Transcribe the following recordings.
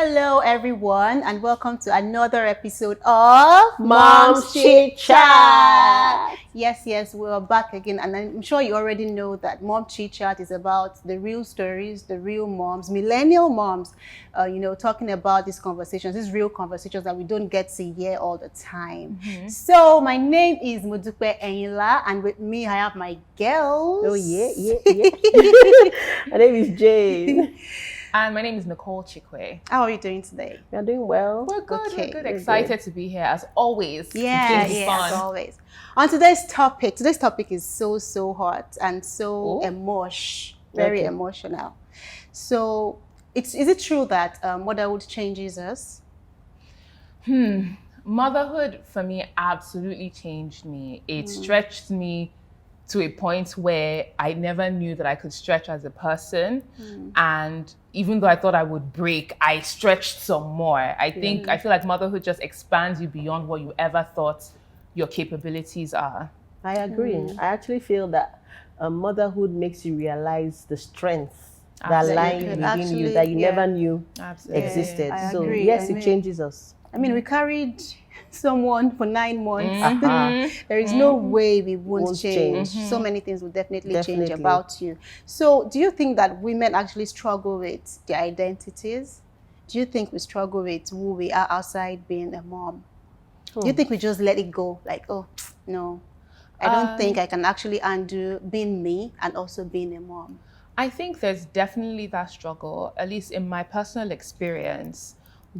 Hello, everyone, and welcome to another episode of MomChitChat. Yes, we're back again, and I'm sure you already know that MomChitChat is about the real stories, the real moms, millennial moms, talking about these real conversations that we don't get to hear all the time. So, my name is Modupe Enila, and with me, I have my girls. Oh, yeah. My name is Jane. And my name is Nicole Chikwe. How are you doing today? You're doing well. We're good. Okay, We're good. Excited to be here as always. Yeah, fun. as always. On today's topic is so hot and so very emotional. So, is it true that motherhood changes us? Motherhood for me absolutely changed me. It stretched me to a point where I never knew that I could stretch as a person. And even though I thought I would break, I stretched some more. I feel like motherhood just expands you beyond what you ever thought your capabilities are. I agree. I actually feel that motherhood makes you realize the strength that lies within you that you never knew existed. I So agree. yes, it changes us. I mean, we carried someone for 9 months. There is no way we won't change. So many things will definitely change about you. So do you think that women actually struggle with their identities? Do you think we struggle with who we are outside being a mom? Do you think we just let it go? Like, oh, no, I don't think I can actually undo being me and also being a mom. I think there's definitely that struggle, at least in my personal experience.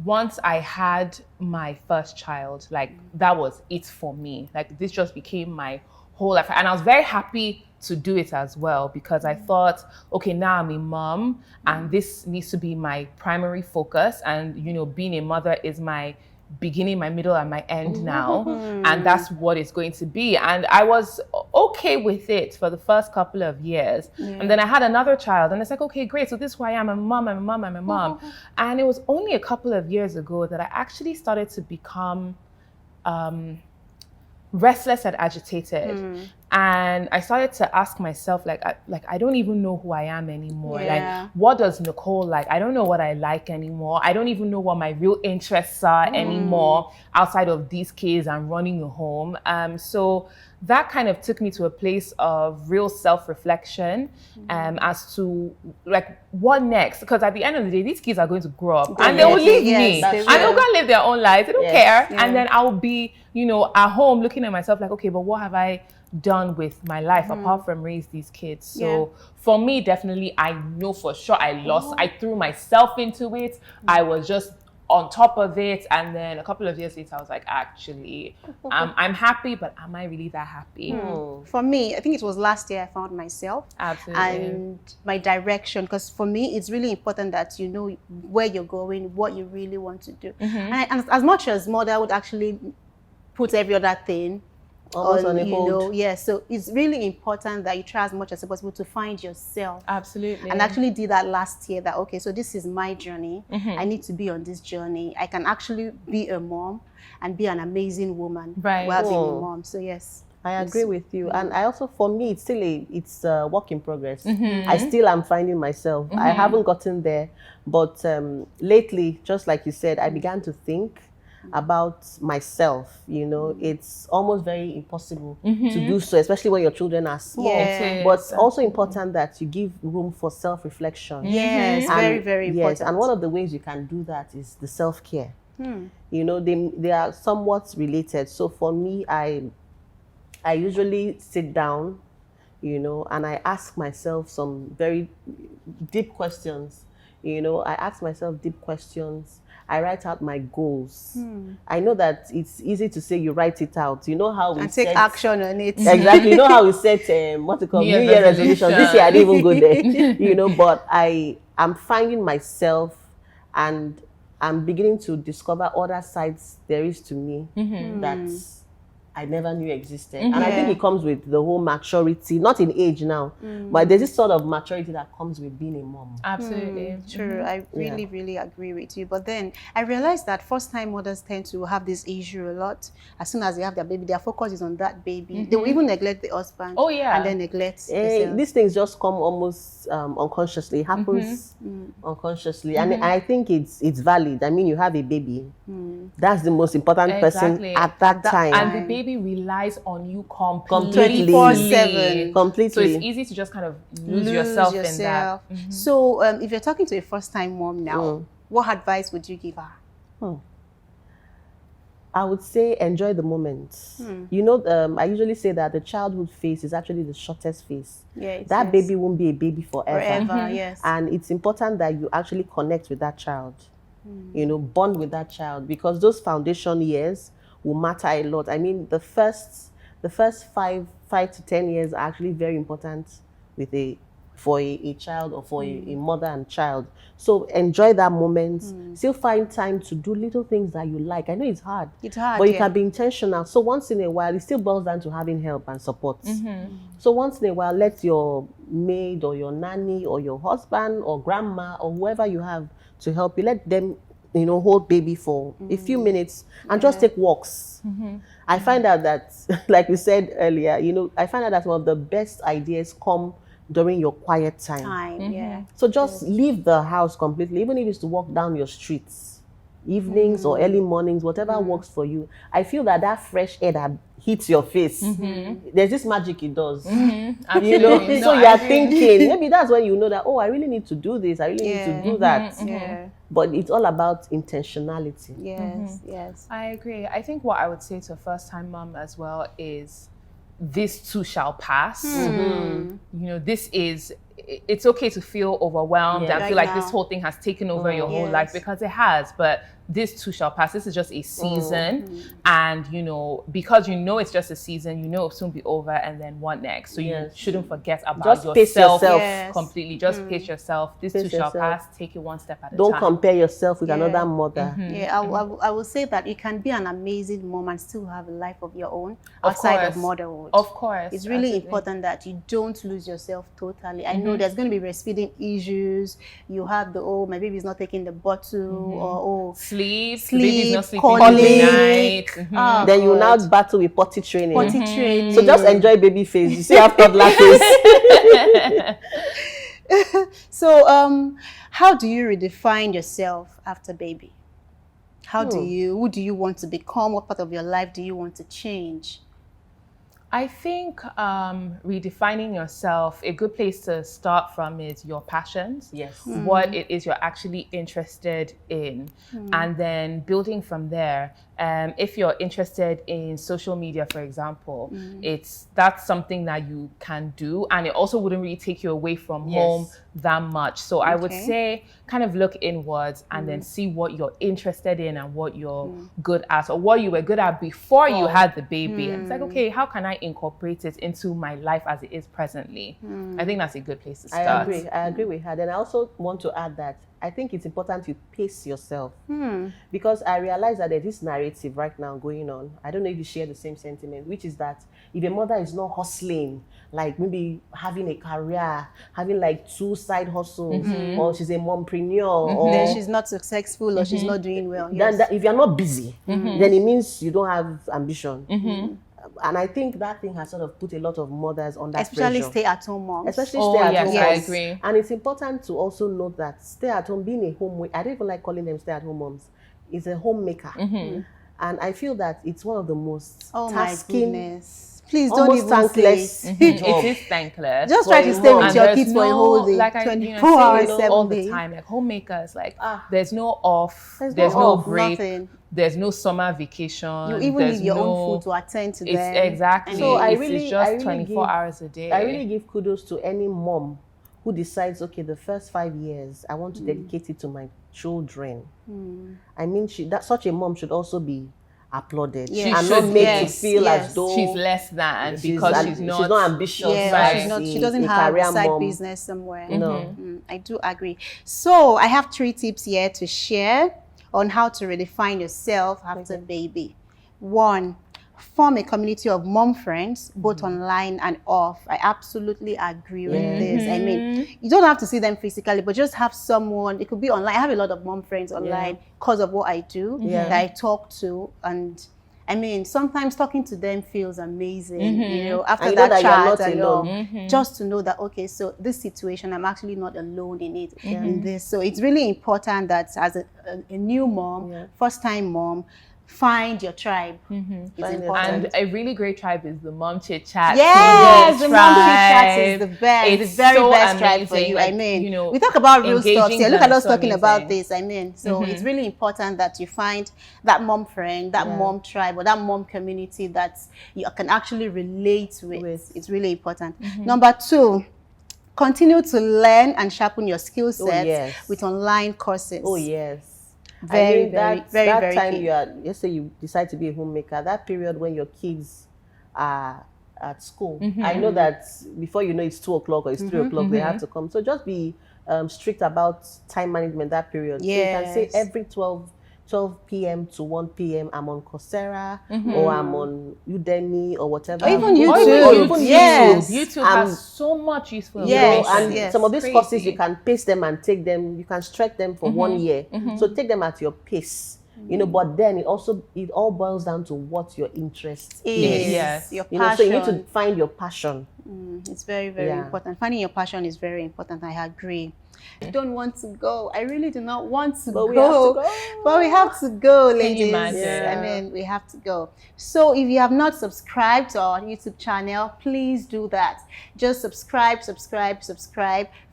Once I had my first child, like that was it for me. Like this just became my whole life. And I was very happy to do it as well because I thought, okay, now I'm a mom and this needs to be my primary focus. And, being a mother is my beginning, my middle, and my end now. And that's what it's going to be. And I was okay with it for the first couple of years. And then I had another child and it's like, okay, great. So this is who I am. I'm a mom. And it was only a couple of years ago that I actually started to become restless and agitated. And I started to ask myself, I don't even know who I am anymore. Like, what does Nicole like? I don't know what I like anymore. I don't even know what my real interests are anymore outside of these kids and running a home. So that kind of took me to a place of real self-reflection as to what next? Because at the end of the day, these kids are going to grow up and they will leave me. And they'll go and live their own lives. They don't care. And then I'll be, at home looking at myself like, okay, but what have I done with my life apart from raise these kids? So for me, definitely, I know for sure I threw myself into it. I was just on top of it, and then a couple of years later I was like, actually I'm happy, but am I really that happy? For me, I think it was last year I found myself and my direction, because for me it's really important that you know where you're going, what you really want to do. And as much as mother would actually put every other thing almost on a hold. So it's really important that you try as much as possible to find yourself. Absolutely. And actually did that last year, that okay, so this is my journey. I need to be on this journey. I can actually be a mom and be an amazing woman while being a mom. So yes, I agree with you. And I also, for me, it's a work in progress. I still am finding myself. I haven't gotten there, but lately, just like you said, I began to think about myself. It's almost very impossible to do so, especially when your children are small. But it's also important that you give room for self-reflection. Yes, very, very important. And one of the ways you can do that is the self-care. They are somewhat related. So for me, I usually sit down, and I ask myself some very deep questions. I ask myself deep questions. I write out my goals. I know that it's easy to say you write it out. You know how we take action on it. Exactly. You know how we set New Year resolutions. This year I didn't even go there. But I'm finding myself and I'm beginning to discover other sides there is to me I never knew existed. And I think it comes with the whole maturity, not in age now, but there's this sort of maturity that comes with being a mom. Absolutely. True. I really agree with you. But then I realized that first-time mothers tend to have this issue a lot. As soon as they have their baby, their focus is on that baby. They will even neglect the husband. Oh, yeah. And then neglect themselves. These things just come almost unconsciously. It happens unconsciously. And I think it's valid. I mean, you have a baby. That's the most important person at that time. And the baby relies on you completely. 24/7. Completely. So it's easy to just kind of lose yourself in that. So if you're talking to a first-time mom now, what advice would you give her? I would say enjoy the moment. You know, I usually say that the childhood phase is actually the shortest phase. That baby won't be a baby forever. Yes. And it's important that you actually connect with that child. You know, bond with that child, because those foundation years will matter a lot. I mean, the first 5 to 10 years are actually very important for a child, or for a mother and child. So enjoy that moment. Still find time to do little things that you like. I know it's hard. But you can be intentional. So once in a while, it still boils down to having help and support. So once in a while, let your maid or your nanny or your husband or grandma or whoever you have to help you, let them, you know, hold baby for a few minutes and just take walks. I find out that, like we said earlier, you know, I find out that some of the best ideas come during your quiet time. So just leave the house completely, even if it's to walk down your streets, evenings or early mornings, whatever works for you. I feel that fresh air that hits your face, there's this magic it does. You know, so you are thinking, maybe that's when you know that, oh, I really need to do this, I really need to do that. But it's all about intentionality. Yes. I agree. I think what I would say to a first-time mom as well is, this too shall pass. You know, it's okay to feel overwhelmed and feel like this whole thing has taken over your whole life, because it has, but this too shall pass. This is just a season. And, you know, because you know it's just a season, you know it'll soon be over, and then what next? So you shouldn't forget about just yourself pace completely. Just pace yourself. This too shall pass. Take it one step at a time. Don't compare yourself with another mother. I will say that you can be an amazing mom and still have a life of your own outside of motherhood. Of course. It's really important that you don't lose yourself totally. I know there's going to be breastfeeding issues. You have my baby's not taking the bottle, or sleep, the baby's not sleeping colic. every night. Then you now battle with potty training. Training. So just enjoy baby phase. You see how toddler phase. So how do you redefine yourself after baby? Who do you want to become? What part of your life do you want to change? I think redefining yourself, a good place to start from is your passions. Yes. What it is you're actually interested in. And then building from there. If you're interested in social media, for example, that's something that you can do. And it also wouldn't really take you away from home that much. So I would say kind of look inwards and then see what you're interested in and what you're good at, or what you were good at before you had the baby. And it's like, okay, how can I incorporate it into my life as it is presently? I think that's a good place to start. I agree with her. And I also want to add that I think it's important to pace yourself, because I realize that there's this narrative right now going on. I don't know if you share the same sentiment, which is that if a mother is not hustling, like maybe having a career, having like 2 side hustles, or she's a mompreneur, or then she's not successful, or she's not doing well. Then if you're not busy, then it means you don't have ambition. And I think that thing has sort of put a lot of mothers under especially pressure. stay-at-home moms. Especially stay-at-home. I agree. And it's important to also note that stay-at-home, being a home, I don't even like calling them stay-at-home moms, is a homemaker. And I feel that it's one of the most tasking, my goodness. Please don't even thankless It is thankless. Just try to stay with your kids for a whole day, like 24 hours, 7 all days. the time. Like homemakers, like there's no off, there's no break, nothing. There's no summer vacation. You even need your own food to attend to them. Exactly. So it's just 24 hours a day. I really give kudos to any mom who decides, okay, the first 5 years, I want to dedicate it to my children. I mean, such a mom should also be applauded and not made to feel as though she's less than because she's not ambitious. She doesn't have a side business somewhere. No. I do agree. So I have 3 tips here to share on how to redefine yourself after baby. 1, form a community of mom friends, both online and off. I absolutely agree with this. I mean, you don't have to see them physically, but just have someone. It could be online. I have a lot of mom friends online because of what I do, that I talk to. And I mean, sometimes talking to them feels amazing, you know, after that chat alone, just to know that, okay, so this situation, I'm actually not alone in it, in this. So it's really important that as a new mom, first-time mom, find your tribe. It's important. And a really great tribe is the MomChitChat. Yes, the MomChitChat is the best. It's the very so best amazing. tribe for you. Like, I mean, you know, we talk about real stuff here. Look at us talking amazing. about this. I mean, so it's really important that you find that mom friend, that mom tribe, or that mom community that you can actually relate with. It's really important. Number 2, continue to learn and sharpen your skill sets with online courses. Oh, yes. Very time key. you are, let's say you decide to be a homemaker, that period when your kids are at school, I know that before you know it's 2 o'clock or it's 3 o'clock, they have to come. So just be strict about time management that period. So you can say every 12 p.m. to 1 p.m. I'm on Coursera or I'm on Udemy or whatever. Or even YouTube. Yes. YouTube has so much useful information. And some of these courses, you can pace them and take them, you can stretch them for 1 year. So take them at your pace. You know, but then it all boils down to what your interest is. Yes. Your passion. You know, so you need to find your passion. It's very important. Finding your passion is very important. I agree. I don't want to go. I really do not want to go. We have to go. But we have to go, ladies. Can you imagine? I mean, we have to go. So if you have not subscribed to our YouTube channel, please do that. Just subscribe.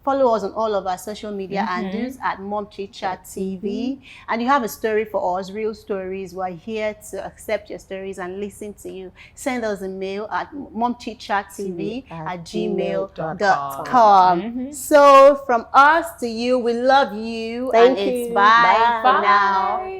Follow us on all of our social media handles at MomChitChat TV. And you have a story for us, real stories. We're here to accept your stories and listen to you. Send us a mail at momchitchattv@gmail.com. So from us to you, we love you. Thank and you. It's bye for now.